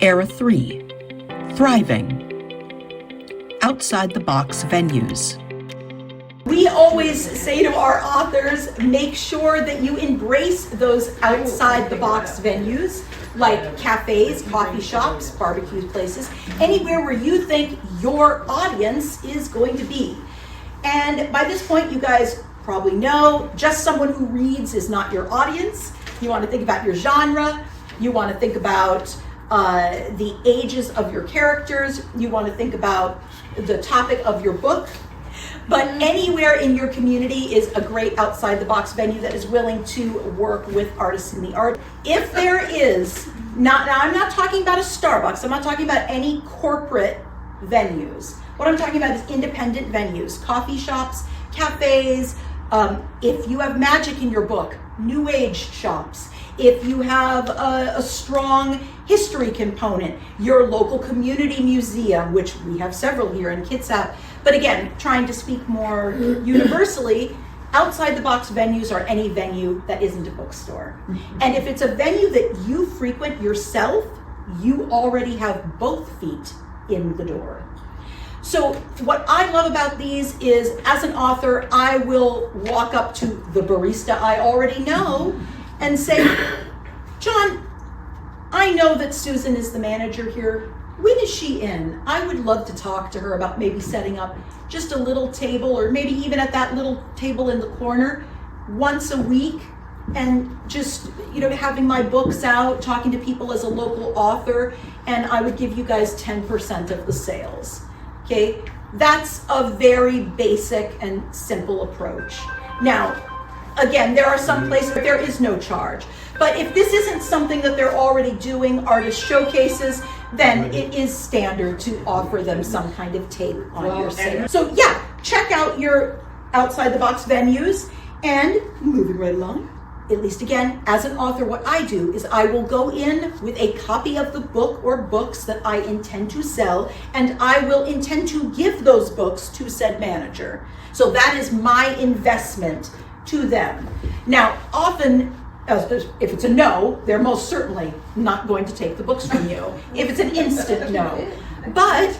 Era 3, Thriving. Outside the box venues. We always say to our authors, make sure that you embrace those outside the box venues like cafes, coffee shops, barbecue places, anywhere where you think your audience is going to be. And by this point, you guys probably know, just someone who reads is not your audience. You want to think about your genre. You want to think about the ages of your characters. You want to think about the topic of your book. But anywhere in your community is a great outside the box venue that is willing to work with artists in the art. If there is, now I'm not talking about a Starbucks, I'm not talking about any corporate venues. What I'm talking about is independent venues, coffee shops, cafes. If you have magic in your book, new age shops. If you have a strong history component, your local community museum, which we have several here in Kitsap. But again, trying to speak more universally, outside the box venues are any venue that isn't a bookstore. And if it's a venue that you frequent yourself, you already have both feet in the door. So what I love about these is, as an author, I will walk up to the barista I already know and say, John, I know that Susan is the manager here. When is she in? I would love to talk to her about maybe setting up just a little table, or maybe even at that little table in the corner once a week, and just, having my books out, talking to people as a local author, and I would give you guys 10% of the sales. Okay, that's a very basic and simple approach. Now, again, there are some places where there is no charge. But if this isn't something that they're already doing, artist showcases, then it is standard to offer them some kind of take on your sale. So yeah, check out your outside the box venues. And moving right along, at least again, as an author, what I do is I will go in with a copy of the book or books that I intend to sell, and I will intend to give those books to said manager. So that is my investment to them. Now, often, if it's a no, they're most certainly not going to take the books from you. If it's an instant no. But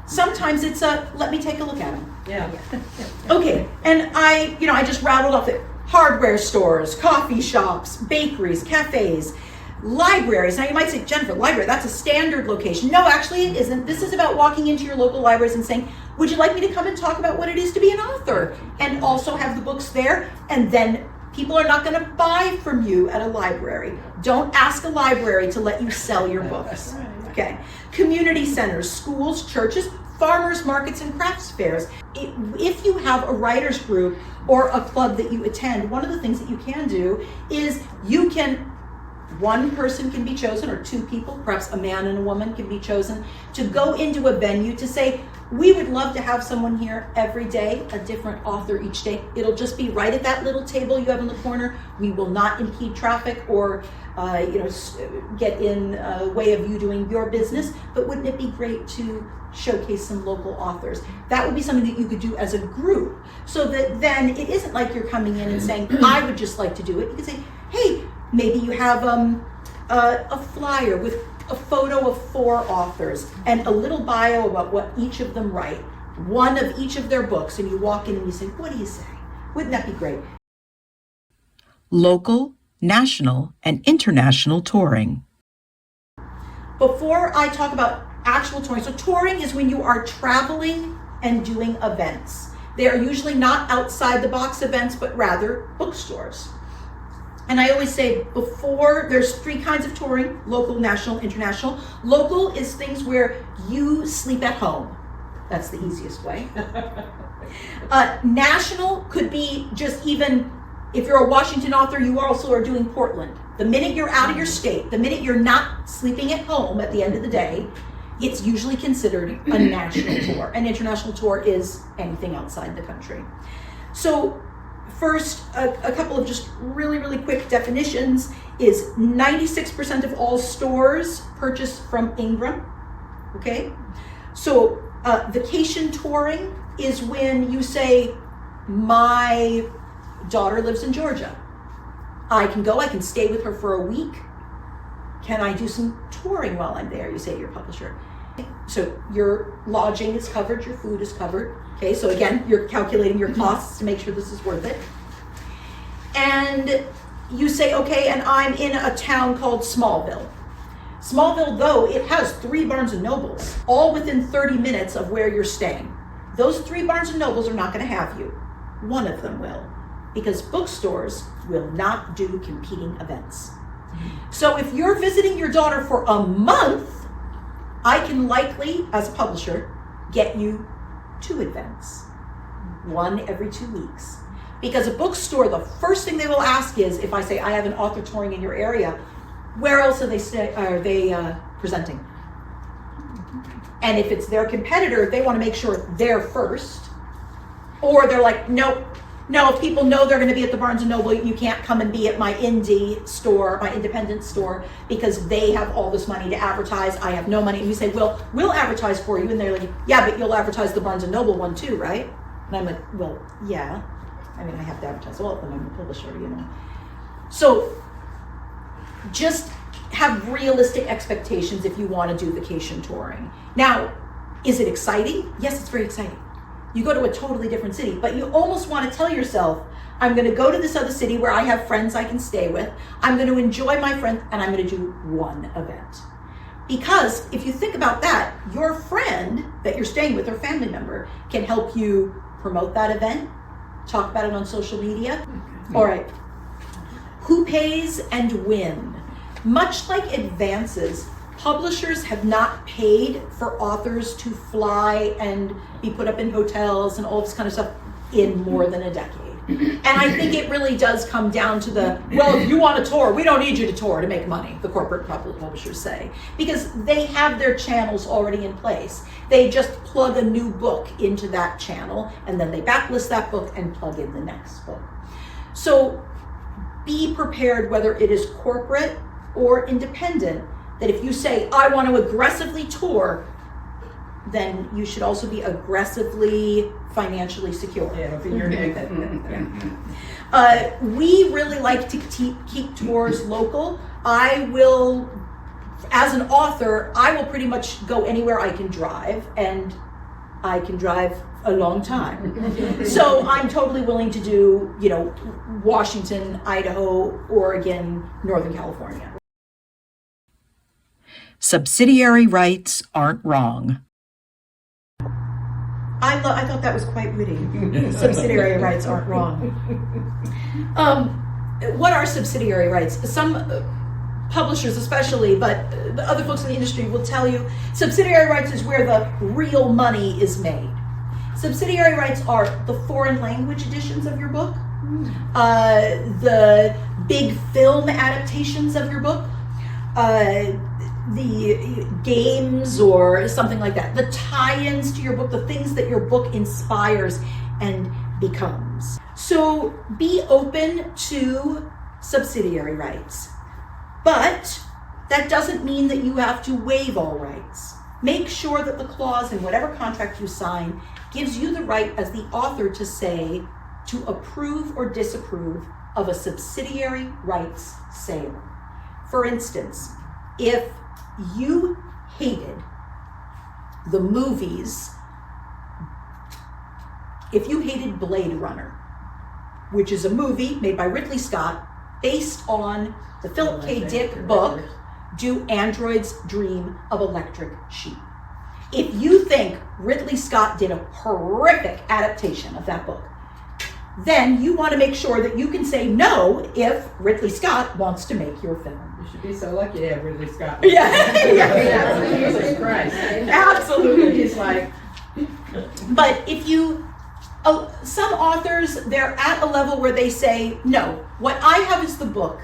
sometimes it's a, let me take a look at them. Yeah. Okay, and I just rattled off it. Hardware stores, coffee shops, bakeries, cafes, libraries. Now you might say, Jennifer, library, that's a standard location. No, actually it isn't. This is about walking into your local libraries and saying, would you like me to come and talk about what it is to be an author? And also have the books there, and then people are not going to buy from you at a library. Don't ask a library to let you sell your books. Okay. Community centers, schools, churches, farmers markets, and crafts fairs. If you have a writer's group or a club that you attend, one of the things that you can do is one person can be chosen, or two people, perhaps a man and a woman can be chosen, to go into a venue to say, we would love to have someone here every day, a different author each day. It'll just be right at that little table you have in the corner. We will not impede traffic or get in the way of you doing your business, but wouldn't it be great to showcase some local authors? That would be something that you could do as a group, so that then it isn't like you're coming in and saying, I would just like to do it. You could say, hey, maybe you have a flyer with a photo of 4 authors and a little bio about what each of them write, one of each of their books, and you walk in and you say, what do you say? Wouldn't that be great? Local, national, and international touring. Before I talk about actual touring, so touring is when you are traveling and doing events. They are usually not outside the box events, but rather bookstores. And I always say there's 3 kinds of touring: local, national, international. Local is things where you sleep at home. That's the easiest way. National could be just, even if you're a Washington author, you also are doing Portland. The minute you're out of your state, the minute you're not sleeping at home at the end of the day, it's usually considered a national tour. An international tour is anything outside the country. So first, a couple of just really, really quick definitions is 96% of all stores purchase from Ingram, okay? So vacation touring is when you say, my daughter lives in Georgia. I can go, I can stay with her for a week. can I do some touring while I'm there? You say to your publisher. So your lodging is covered, your food is covered. Okay, so again, you're calculating your costs to make sure this is worth it. And you say, okay, and I'm in a town called Smallville. Smallville, though, it has 3 Barnes and Nobles, all within 30 minutes of where you're staying. Those 3 Barnes and Nobles are not going to have you. One of them will, because bookstores will not do competing events. So if you're visiting your daughter for a month, I can likely, as a publisher, get you 2 events, 1 every 2 weeks. Because a bookstore, the first thing they will ask is, if I say I have an author touring in your area, where else are they presenting? And if it's their competitor, they want to make sure they're first. Or they're like, nope, no, if people know they're going to be at the Barnes & Noble, you can't come and be at my indie store, my independent store, because they have all this money to advertise. I have no money. And you say, well, we'll advertise for you. And they're like, yeah, but you'll advertise the Barnes & Noble one too, right? And I'm like, well, yeah. I mean, I have to advertise all of them. I'm a publisher, you know. So just have realistic expectations if you want to do vacation touring. Now, is it exciting? Yes, it's very exciting. You go to a totally different city, but you almost want to tell yourself, I'm going to go to this other city where I have friends I can stay with. I'm going to enjoy my friends, and I'm going to do 1 event. Because if you think about that, your friend that you're staying with or family member can help you promote that event, talk about it on social media. All right. Who pays and when? Much like advances, publishers have not paid for authors to fly and be put up in hotels and all this kind of stuff in more than a decade. And I think it really does come down to the, well, if you want to tour, we don't need you to tour to make money, the corporate publishers say, because they have their channels already in place. They just plug a new book into that channel, and then they backlist that book and plug in the next book. So be prepared, whether it is corporate or independent, that if you say, I want to aggressively tour, then you should also be aggressively financially secure. Yeah, for your neck. We really like to keep tours local. I will, as an author, I will pretty much go anywhere I can drive, and I can drive a long time. So I'm totally willing to do, you know, Washington, Idaho, Oregon, Northern California. Subsidiary rights aren't wrong. I thought that was quite witty. Subsidiary rights aren't wrong. What are subsidiary rights? Some publishers especially, but the other folks in the industry will tell you subsidiary rights is where the real money is made. Subsidiary rights are the foreign language editions of your book, the big film adaptations of your book, the games or something like that, the tie-ins to your book, the things that your book inspires and becomes. So be open to subsidiary rights, but that doesn't mean that you have to waive all rights. Make sure that the clause in whatever contract you sign gives you the right as the author to say, to approve or disapprove of a subsidiary rights sale. For instance, if you hated the movies, if you hated Blade Runner, which is a movie made by Ridley Scott based on the Philip K. Dick book, Do Androids Dream of Electric Sheep? If you think Ridley Scott did a horrific adaptation of that book, then you want to make sure that you can say no if Ridley Scott wants to make your film. You should be so lucky to have Ridley Scott. Yeah. Jesus Christ. Absolutely. He's like, but if you, some authors, they're at a level where they say, no, what I have is the book.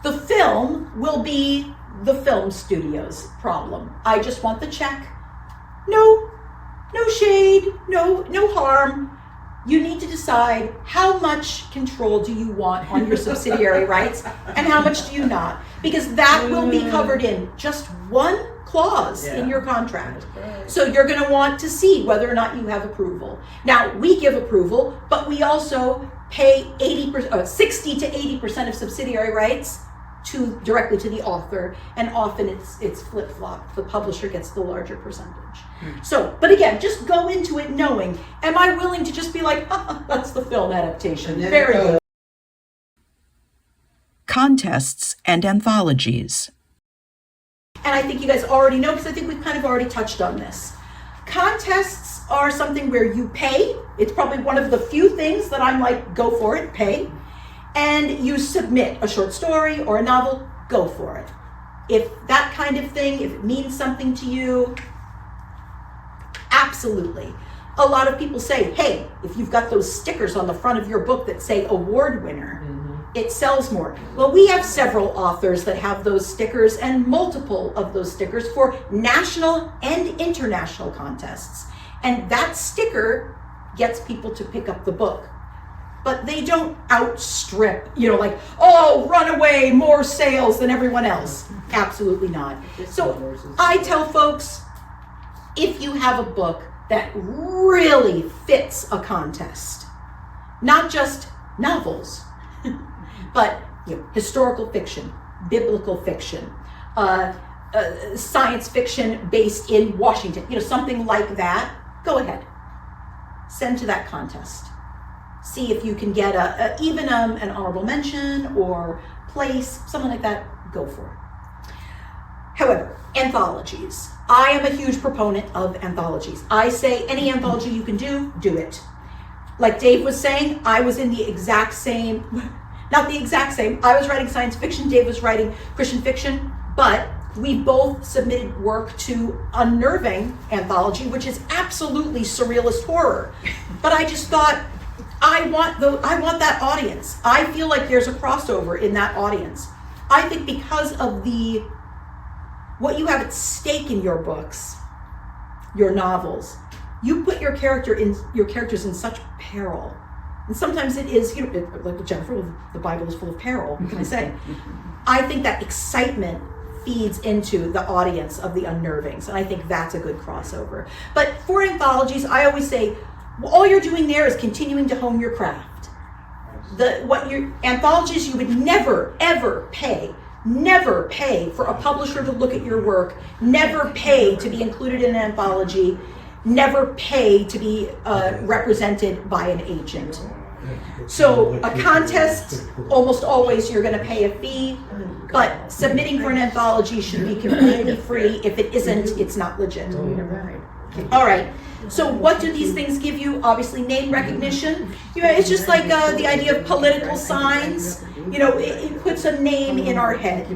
The film will be the film studio's problem. I just want the check. No shade, no harm. You need to decide how much control do you want on your subsidiary rights and how much do you not, because that will be covered in just one clause in your contract. So you're going to want to see whether or not you have approval. Now, we give approval, but we also pay 60 to 80% of subsidiary rights directly to the author, and often it's flip-flop. The publisher gets the larger percentage. So, but again, just go into it knowing, am I willing to just be like, that's the film adaptation. Very good. Contests and anthologies. And I think you guys already know, because I think we've kind of already touched on this. Contests are something where you pay. It's probably one of the few things that I'm like, go for it, pay. And you submit a short story or a novel, go for it. If that kind of thing, if it means something to you, absolutely. A lot of people say, hey, if you've got those stickers on the front of your book that say award winner, it sells more. Well, we have several authors that have those stickers and multiple of those stickers for national and international contests. And that sticker gets people to pick up the book. But they don't outstrip, like, oh, runaway, more sales than everyone else. Absolutely not. So I tell folks, if you have a book that really fits a contest, not just novels, but historical fiction, biblical fiction, science fiction based in Washington, something like that, go ahead. Send to that contest. See if you can get even an honorable mention or place, something like that, go for it. However, anthologies. I am a huge proponent of anthologies. I say any anthology you can do it. Like Dave was saying, I was in the exact same, not the exact same, I was writing science fiction, Dave was writing Christian fiction, but we both submitted work to Unnerving anthology, which is absolutely surrealist horror. But I just thought, I want that audience. I feel like there's a crossover in that audience. I think because of what you have at stake in your books, your novels, you put your characters in such peril. And sometimes it is, like Jennifer, the Bible is full of peril, what can I say? I think that excitement feeds into the audience of the Unnervings, and I think that's a good crossover. But for anthologies, I always say, all you're doing there is continuing to hone your craft. Anthologies, you would never, ever pay for a publisher to look at your work, never pay to be included in an anthology, never pay to be represented by an agent. So a contest, almost always you're going to pay a fee, but submitting for an anthology should be completely free. If it isn't, it's not legit. All right. So what do these things give you? Obviously, name recognition. It's just like the idea of political signs. It puts a name in our head.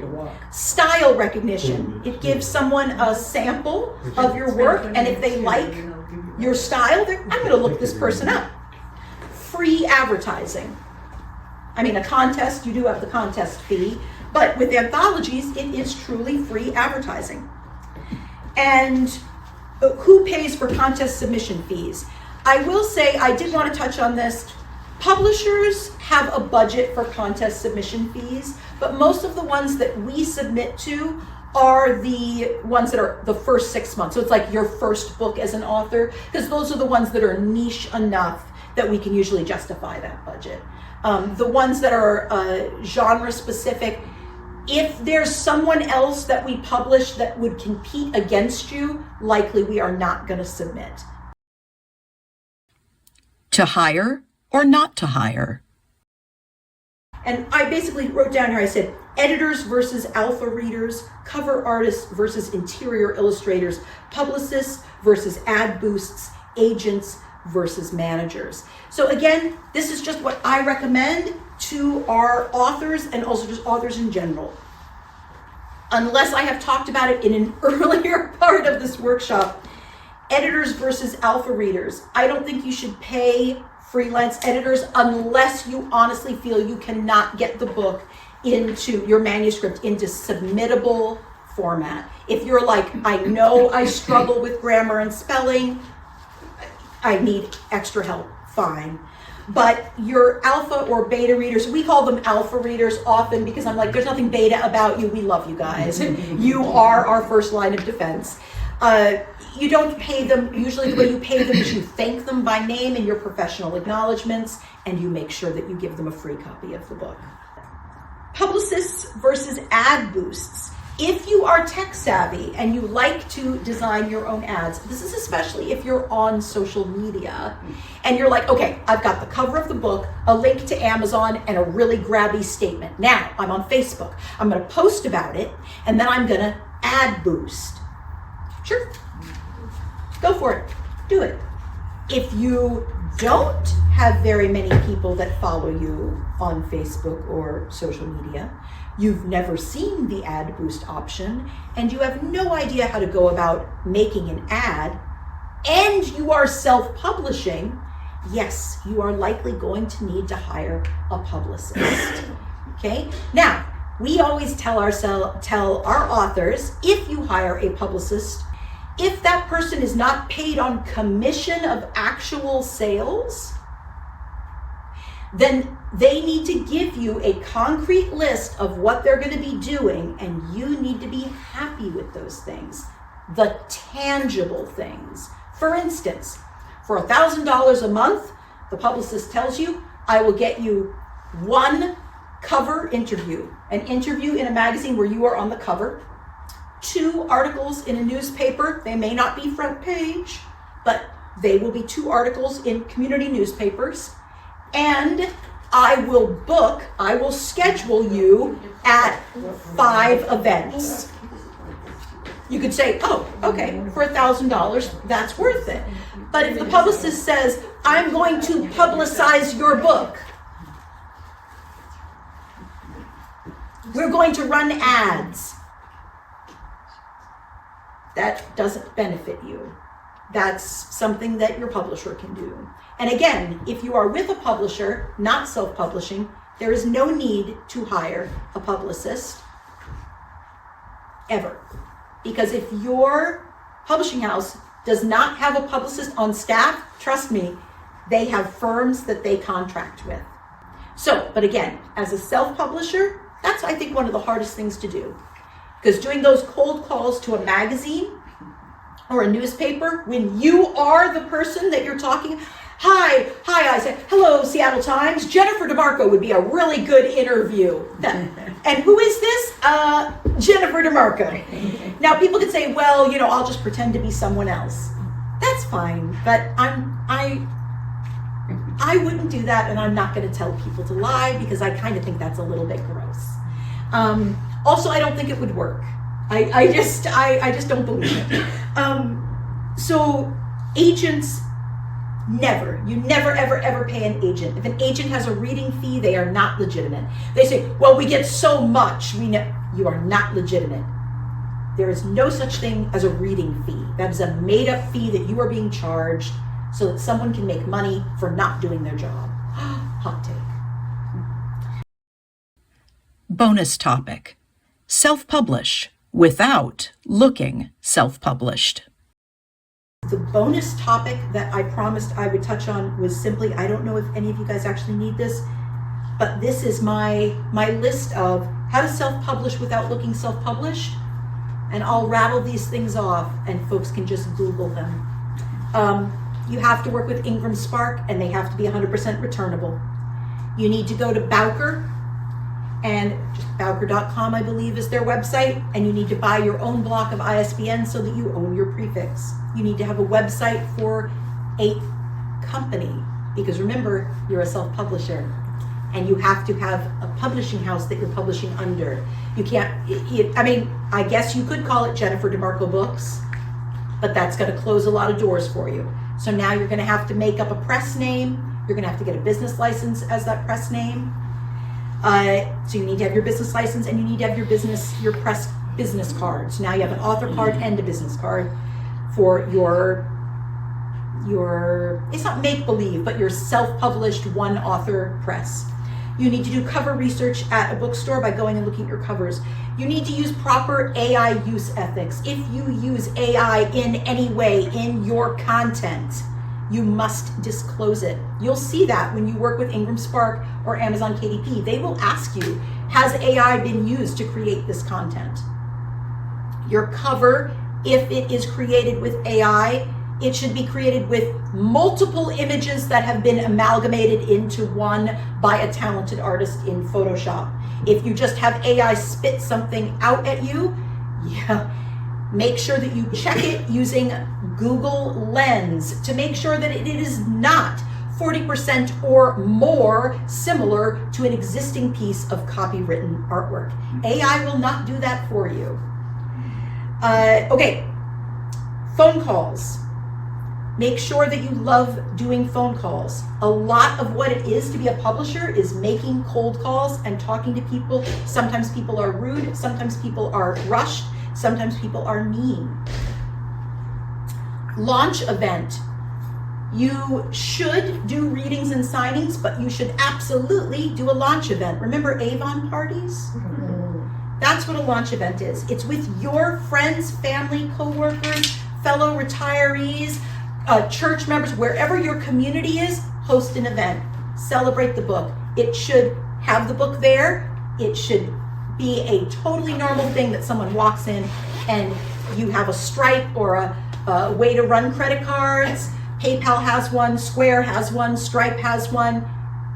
Style recognition. It gives someone a sample of your work, and if they like your style, I'm going to look this person up. Free advertising. A contest, you do have the contest fee, but with anthologies, it is truly free advertising. And who pays for contest submission fees? I will say, I did want to touch on this. Publishers have a budget for contest submission fees, but most of the ones that we submit to are the ones that are the first 6 months. So it's like your first book as an author, because those are the ones that are niche enough that we can usually justify that budget. The ones that are genre specific, if there's someone else that we publish that would compete against you, likely we are not going to submit. To hire or not to hire. And I basically wrote down here, I said, editors versus alpha readers, cover artists versus interior illustrators, publicists versus ad boosts, agents versus managers. So again, this is just what I recommend to our authors and also just authors in general. Unless I have talked about it in an earlier part of this workshop, editors versus alpha readers. I don't think you should pay freelance editors unless you honestly feel you cannot get the book into your manuscript into submittable format. If you're like, I know I struggle with grammar and spelling, I need extra help, fine. But your alpha or beta readers, we call them alpha readers often because I'm like, there's nothing beta about you. We love you guys. You are our first line of defense. You don't pay them, usually the way you pay them is you thank them by name in your professional acknowledgments, and you make sure that you give them a free copy of the book. Publicists versus ad boosts. If you are tech savvy and you like to design your own ads, this is especially if you're on social media and you're like, okay, I've got the cover of the book, a link to Amazon, and a really grabby statement. Now I'm on Facebook. I'm going to post about it, and then I'm going to ad boost. Sure. Go for it. Do it. If you don't have very many people that follow you on Facebook or social media, you've never seen the ad boost option, and you have no idea how to go about making an ad, and you are self-publishing, yes, you are likely going to need to hire a publicist. Okay? Now, we always tell our authors, if you hire a publicist, if that person is not paid on commission of actual sales, then they need to give you a concrete list of what they're going to be doing, and you need to be happy with those things, the tangible things. For instance, for $1,000 a month, the publicist tells you, I will get you one cover interview, an interview in a magazine where you are on the cover, 2 articles in a newspaper. They may not be front page, but they will be 2 articles in community newspapers. And I will schedule you at 5 events. You could say, oh, okay, for $1,000, that's worth it. But if the publicist says, I'm going to publicize your book, we're going to run ads, that doesn't benefit you. That's something that your publisher can do. And again, if you are with a publisher, not self-publishing, there is no need to hire a publicist ever. Because if your publishing house does not have a publicist on staff, trust me, they have firms that they contract with. So, but again, as a self-publisher, that's, I think, one of the hardest things to do. Because doing those cold calls to a magazine or a newspaper, when you are the person that you're talking, hi, I say, hello, Seattle Times, Jennifer DeMarco would be a really good interview. And who is this? Jennifer DeMarco. Now people could say, well, I'll just pretend to be someone else. That's fine, but I wouldn't do that, and I'm not going to tell people to lie because I kind of think that's a little bit gross. Also, I don't think it would work. I just don't believe it. So agents, you never, ever pay an agent. If an agent has a reading fee, they are not legitimate. They say, well, we get so much. You are not legitimate. There is no such thing as a reading fee. That is a made-up fee that you are being charged so that someone can make money for not doing their job. Hot take. Bonus topic: self-publish without looking self-published. The bonus topic that I promised I would touch on was simply, I don't know if any of you guys actually need this, but this is my list of how to self-publish without looking self-published, and I'll rattle these things off and folks can just Google them. You have to work with Ingram Spark, and they have to be 100% returnable. You need to go to Bowker, and just Bowker.com, I believe, is their website, and you need to buy your own block of ISBN so that you own your prefix. You need to have a website for a company, because remember, you're a self-publisher, and you have to have a publishing house that you're publishing under. You can't, I guess you could call it Jennifer DeMarco Books, but that's going to close a lot of doors for you. So now you're going to have to make up a press name. You're going to have to get a business license as that press name. So you need to have your business license, and you need to have your press business card. So now you have an author card and a business card for your it's not make-believe, but your self-published one author press. You need to do cover research at a bookstore by going and looking at your covers. You need to use proper AI use ethics. If you use AI in any way in your content, you must disclose it. You'll see that when you work with Ingram Spark or Amazon KDP. They will ask you, has AI been used to create this content? Your cover, if it is created with AI, It should be created with multiple images that have been amalgamated into one by a talented artist in Photoshop. If you just have AI spit something out at you, make sure that you check it using Google Lens to make sure that it is not 40% or more similar to an existing piece of copywritten artwork. AI will not do that for you. Okay, phone calls. Make sure that you love doing phone calls. A lot of what it is to be a publisher is making cold calls and talking to people. Sometimes people are rude, sometimes people are rushed, sometimes people are mean. Launch event. You should do readings and signings, but you should absolutely do a launch event. Remember Avon parties? That's what a launch event is. It's with your friends, family, coworkers, fellow retirees, church members, wherever your community is, host an event. Celebrate the book. It should have the book there. It should be a totally normal thing that someone walks in and you have a Stripe or a way to run credit cards. PayPal has one, Square has one, Stripe has one.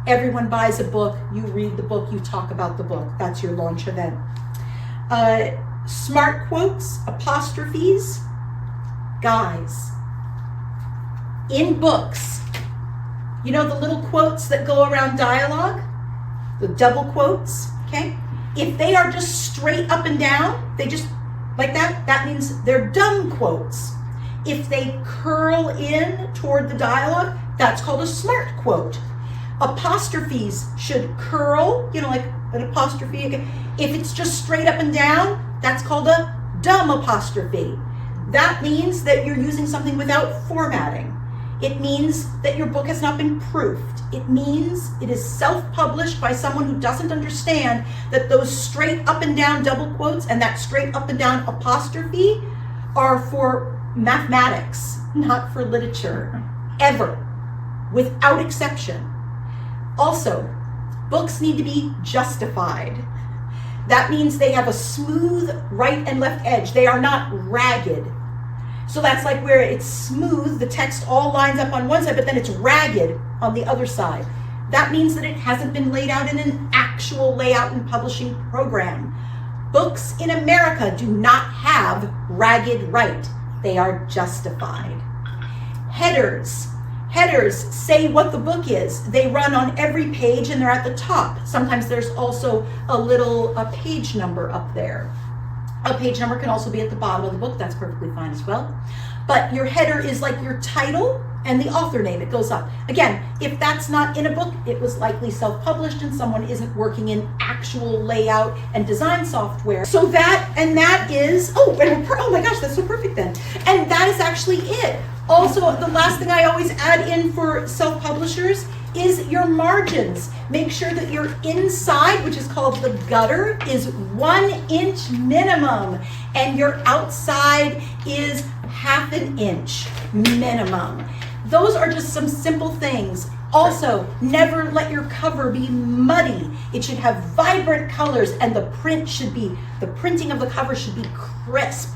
Everyone buys a book, you read the book, you talk about the book. That's your launch event. Smart quotes, apostrophes. Guys, in books, you know the little quotes that go around dialogue? The double quotes, okay? If they are just straight up and down, they just like that means they're dumb quotes. If they curl in toward the dialogue, that's called a smart quote. Apostrophes should curl, like an apostrophe. If it's just straight up and down, that's called a dumb apostrophe. That means that you're using something without formatting. It means that your book has not been proofed. It means it is self-published by someone who doesn't understand that those straight up and down double quotes and that straight up and down apostrophe are for mathematics, not for literature, ever, without exception. Also, books need to be justified. That means they have a smooth right and left edge. They are not ragged. So that's like where it's smooth, the text all lines up on one side, but then it's ragged on the other side. That means that it hasn't been laid out in an actual layout and publishing program. Books in America do not have ragged right. They are justified. Headers. Headers say what the book is. They run on every page and they're at the top. Sometimes there's also a page number up there. A page number can also be at the bottom of the book. That's perfectly fine as well. But your header is like your title and the author name. It goes up. Again, if that's not in a book, it was likely self-published and someone isn't working in actual layout and design software. So that is, oh my gosh, that's so perfect then. And that is actually it. Also, the last thing I always add in for self-publishers is your margins. Make sure that your inside, which is called the gutter, is 1 inch minimum, and your outside is 1/2 inch minimum. Those are just some simple things. Also, never let your cover be muddy. It should have vibrant colors, and the printing of the cover should be crisp.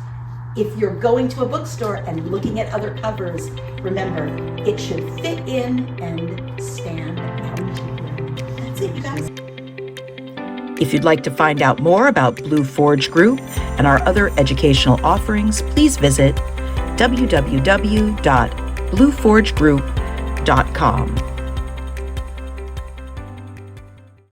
If you're going to a bookstore and looking at other covers, remember, it should fit in and stand out. That's it, you guys. If you'd like to find out more about Blue Forge Group and our other educational offerings, please visit www.blueforgegroup.com.